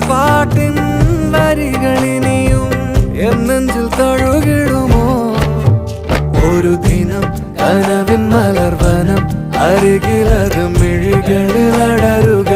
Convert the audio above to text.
പാട്ടിൻ വരികളിനിയും എന്നെഞ്ചിൽ തഴുകിടുമോ? ഒരു ദിനം കനവിൻ മലർവനം അരികിലത് മിഴികളിൽ അടരുക.